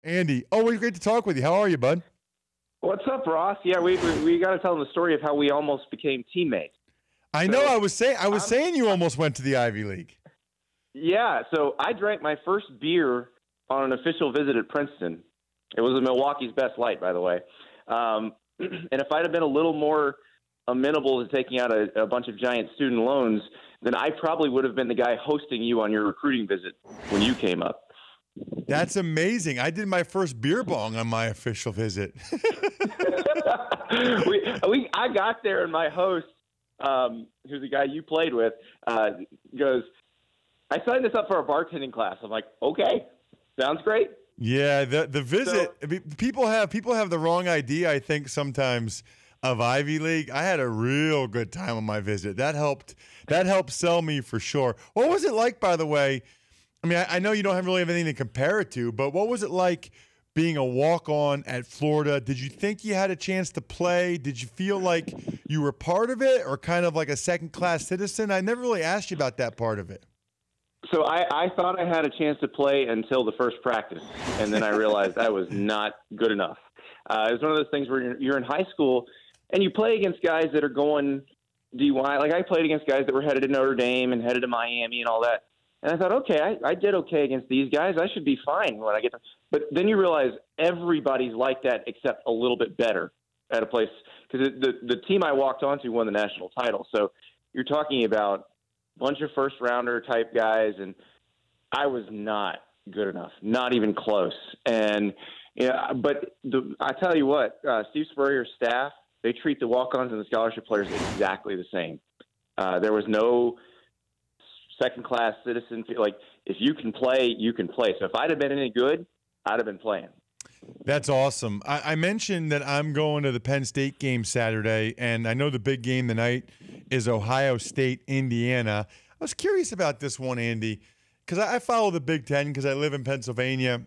Andy, always great to talk with you. How are you, bud? What's up, Ross? Yeah, we got to tell them the story of how we almost became teammates. I know. So, I was saying you almost went to the Ivy League. yeah, so I drank my first beer on an official visit at Princeton. It was a Milwaukee's Best Light, by the way. And if I'd have been a little more amenable to taking out a bunch of giant student loans, then I probably would have been the guy hosting you on your recruiting visit when you came up. That's amazing. I did my first beer bong on my official visit. I got there, and my host, who's the guy you played with, goes, "I signed this up for a bartending class." I'm like, "Okay, sounds great." Yeah, the visit. I mean, people have the wrong idea, I think, sometimes of Ivy League. I had a real good time on my visit. That helped sell me for sure. What was it like, by the way? I mean, I know you don't really have anything to compare it to, but what was it like being a walk-on at Florida? Did you think you had a chance to play? Did you feel like you were part of it or kind of like a second-class citizen? I never really asked you about that part of it. So I thought I had a chance to play until the first practice, and then I realized that was not good enough. It was one of those things where you're in high school, and you play against guys that are going DY. Like, I played against guys that were headed to Notre Dame and headed to Miami and all that. And I thought, okay, I did okay against these guys. I should be fine when I get there. But then you realize everybody's like that except a little bit better at a place. Because the team I walked onto won the national title. So you're talking about a bunch of first-rounder type guys, and I was not good enough, not even close. And yeah, but I tell you what, Steve Spurrier's staff, they treat the walk-ons and the scholarship players exactly the same. There was no second-class citizen. Like, if you can play, you can play. So if I'd have been any good, I'd have been playing. That's awesome. I mentioned that I'm going to the Penn State game Saturday, and I know the big game tonight is Ohio State, Indiana. I was curious about this one, Andy, because I follow the Big Ten because I live in Pennsylvania.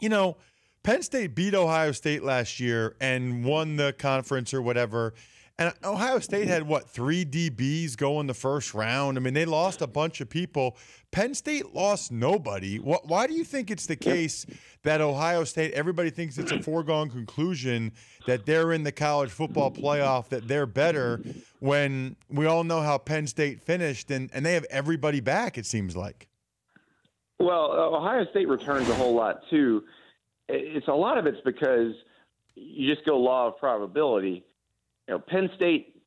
You know, Penn State beat Ohio State last year and won the conference or whatever. And Ohio State had, 3 DBs go in the first round? I mean, they lost a bunch of people. Penn State lost nobody. Why do you think it's the case that Ohio State, everybody thinks it's a foregone conclusion that they're in the college football playoff, that they're better, when we all know how Penn State finished, and they have everybody back, it seems like? Well, Ohio State returns a whole lot, too. A lot of it's because you just go law of probability. You know, Penn State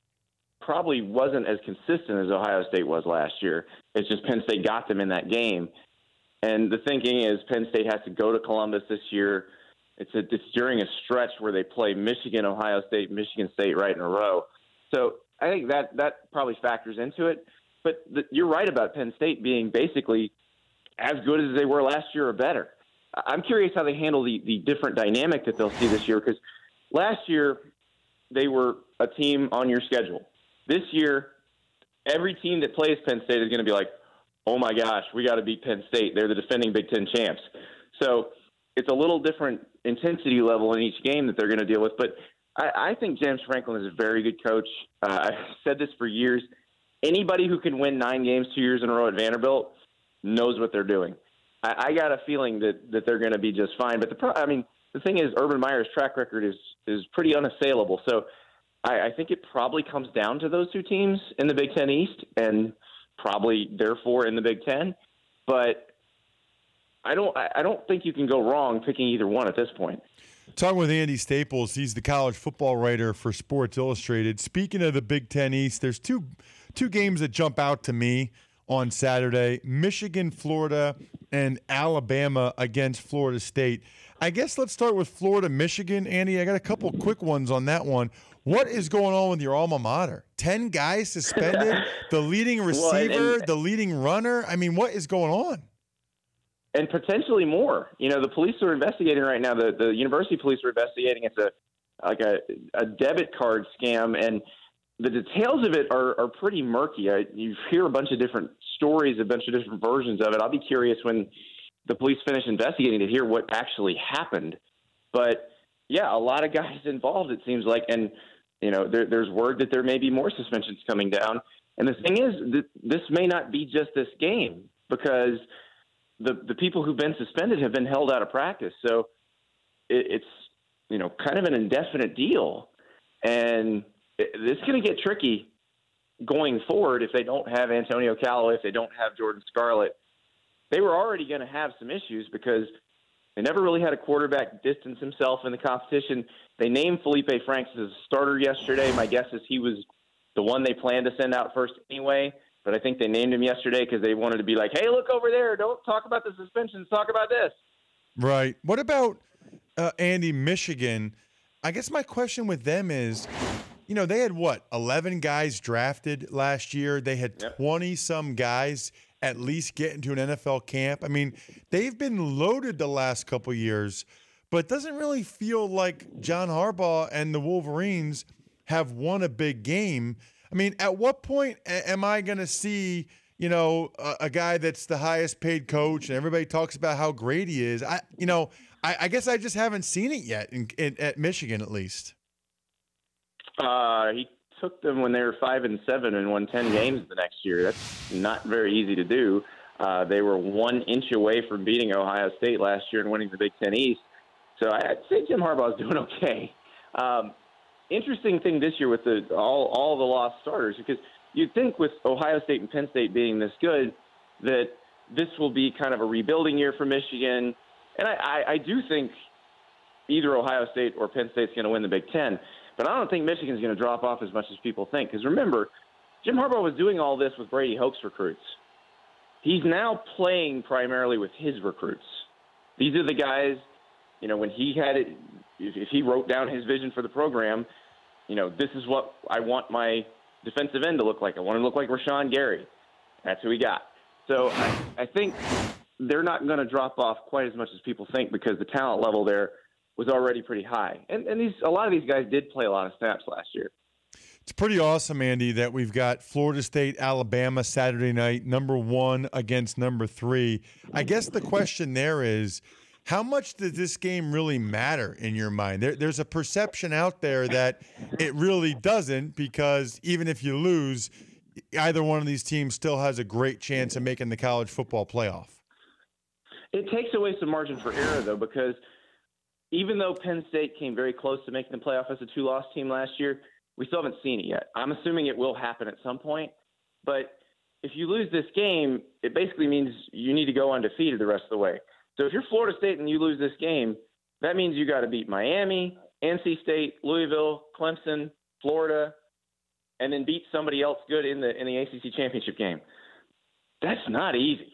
probably wasn't as consistent as Ohio State was last year. It's just Penn State got them in that game. And the thinking is Penn State has to go to Columbus this year. It's during a stretch where they play Michigan, Ohio State, Michigan State right in a row. So I think that probably factors into it. But you're right about Penn State being basically as good as they were last year or better. I'm curious how they handle the different dynamic that they'll see this year, because last year they were a team on your schedule. This year, every team that plays Penn State is going to be like, oh my gosh, we got to beat Penn State. They're the defending Big Ten champs. So it's a little different intensity level in each game that they're going to deal with. But I think James Franklin is a very good coach. I've said this for years. Anybody who can win 9 games 2 years in a row at Vanderbilt knows what they're doing. I got a feeling that they're going to be just fine. But the thing is, Urban Meyer's track record is pretty unassailable. So I think it probably comes down to those 2 teams in the Big Ten East, and probably therefore in the Big Ten. But I don't think you can go wrong picking either one at this point. Talking with Andy Staples, he's the college football writer for Sports Illustrated. Speaking of the Big Ten East, there's two games that jump out to me on Saturday: Michigan, Florida, and Alabama against Florida State. I guess let's start with Florida, Michigan. Andy, I got a couple quick ones on that one. What is going on with your alma mater? 10 guys suspended, the leading receiver, the leading runner. I mean, what is going on? And potentially more. You know, the police are investigating right now. The university police are investigating. It's a debit card scam, and the details of it are pretty murky. You hear a bunch of different stories, a bunch of different versions of it. I'll be curious when the police finish investigating to hear what actually happened. But yeah, a lot of guys involved, it seems like, and you know, there's word that there may be more suspensions coming down. And the thing is, this may not be just this game, because the people who've been suspended have been held out of practice. So it's kind of an indefinite deal, and it's going to get tricky going forward if they don't have Antonio Callaway, if they don't have Jordan Scarlett. They were already going to have some issues because they never really had a quarterback distance himself in the competition. They named Felipe Franks as a starter yesterday. My guess is he was the one they planned to send out first anyway, but I think they named him yesterday because they wanted to be like, hey, look over there. Don't talk about the suspensions. Talk about this. Right. What about, Andy, Michigan? I guess my question with them is, they had 11 guys drafted last year. They had 20-some guys at least get into an NFL camp. I mean, they've been loaded the last couple years, but it doesn't really feel like John Harbaugh and the Wolverines have won a big game. I mean, at what point am I going to see, a guy that's the highest paid coach and everybody talks about how great he is? I guess I just haven't seen it yet at Michigan, at least. He took them when they were 5-7 and won 10 games the next year. That's not very easy to do. They were 1 inch away from beating Ohio State last year and winning the Big Ten East. So I'd say Jim Harbaugh's doing okay. Interesting thing this year with all the lost starters, because you'd think with Ohio State and Penn State being this good that this will be kind of a rebuilding year for Michigan. And I do think either Ohio State or Penn State's going to win the Big Ten. But I don't think Michigan's going to drop off as much as people think. Because remember, Jim Harbaugh was doing all this with Brady Hoke's recruits. He's now playing primarily with his recruits. These are the guys, when he had it, if he wrote down his vision for the program, this is what I want my defensive end to look like. I want him to look like Rashawn Gary. That's who he got. So I think they're not going to drop off quite as much as people think because the talent level there was already pretty high. And a lot of these guys did play a lot of snaps last year. It's pretty awesome, Andy, that we've got Florida State, Alabama Saturday night, number 1 against number 3. I guess the question there is, how much does this game really matter in your mind? There's a perception out there that it really doesn't, because even if you lose, either one of these teams still has a great chance of making the college football playoff. It takes away some margin for error, though, because even though Penn State came very close to making the playoff as a 2-loss team last year, we still haven't seen it yet. I'm assuming it will happen at some point. But if you lose this game, it basically means you need to go undefeated the rest of the way. So if you're Florida State and you lose this game, that means you got to beat Miami, NC State, Louisville, Clemson, Florida, and then beat somebody else good in the ACC championship game. That's not easy.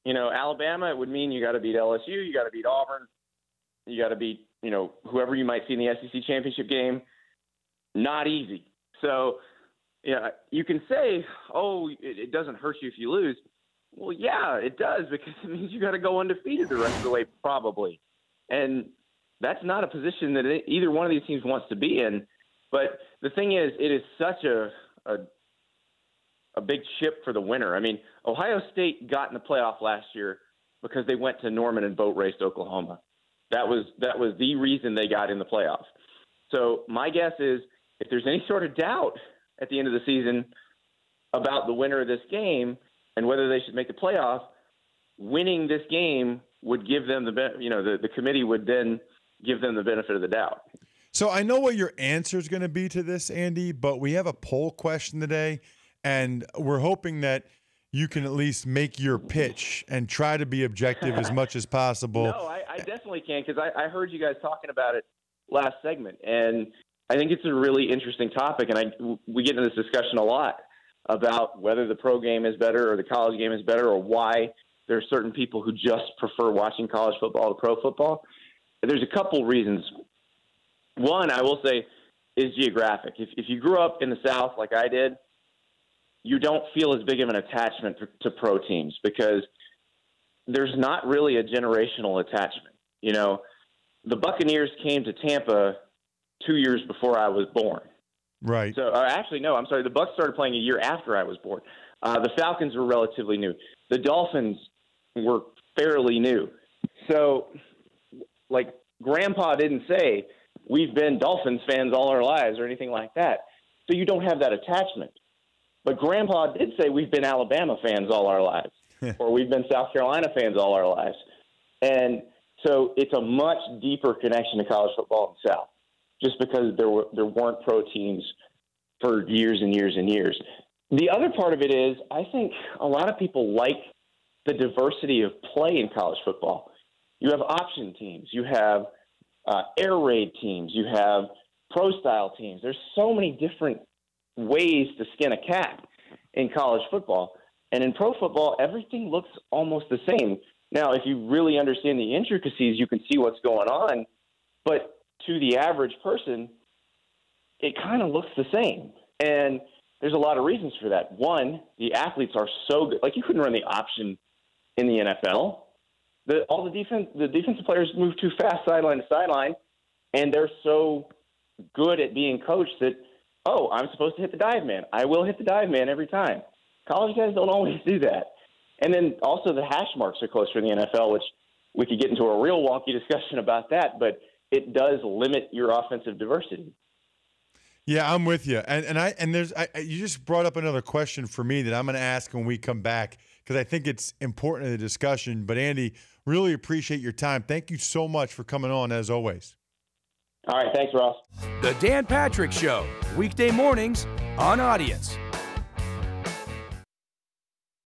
Alabama, it would mean you got to beat LSU, you got to beat Auburn, you got to beat, whoever you might see in the SEC championship game. Not easy. So, you can say, it doesn't hurt you if you lose. Well, yeah, it does, because it means you got to go undefeated the rest of the way, probably. And that's not a position that either one of these teams wants to be in. But the thing is, it is such a big chip for the winner. I mean, Ohio State got in the playoff last year because they went to Norman and boat raced Oklahoma. That was the reason they got in the playoff. So my guess is, if there's any sort of doubt at the end of the season about the winner of this game and whether they should make the playoff, winning this game would give them the committee would then give them the benefit of the doubt. So I know what your answer is going to be to this, Andy, but we have a poll question today, and we're hoping that you can at least make your pitch and try to be objective as much as possible. No, I definitely can, because I heard you guys talking about it last segment, and I think it's a really interesting topic, and we get into this discussion a lot about whether the pro game is better or the college game is better, or why there are certain people who just prefer watching college football to pro football. There's a couple reasons. One, I will say, is geographic. If you grew up in the South like I did, you don't feel as big of an attachment to pro teams because there's not really a generational attachment. The Buccaneers came to Tampa 2 years before I was born. Right. So actually, no, I'm sorry. The Bucs started playing a year after I was born. The Falcons were relatively new. The Dolphins were fairly new. So, like, Grandpa didn't say, we've been Dolphins fans all our lives or anything like that. So you don't have that attachment. But Grandpa did say we've been Alabama fans all our lives. or we've been South Carolina fans all our lives. And so it's a much deeper connection to college football in the South, just because there weren't pro teams for years and years and years. The other part of it is I think a lot of people like the diversity of play in college football. You have option teams. You have air raid teams. You have pro-style teams. There's so many different ways to skin a cat in college football. And in pro football, everything looks almost the same. Now, if you really understand the intricacies, you can see what's going on. But to the average person, it kind of looks the same. And there's a lot of reasons for that. One, the athletes are so good. Like, you couldn't run the option in the NFL. All the defensive players move too fast sideline to sideline, and they're so good at being coached that, oh, I'm supposed to hit the dive man. I will hit the dive man every time. College guys don't always do that. And then also the hash marks are closer in the NFL, which we could get into a real wonky discussion about that, but it does limit your offensive diversity. Yeah, I'm with you. And you just brought up another question for me that I'm going to ask when we come back, because I think it's important in the discussion. But, Andy, really appreciate your time. Thank you so much for coming on, as always. All right. Thanks, Ross. The Dan Patrick Show, weekday mornings on Audience.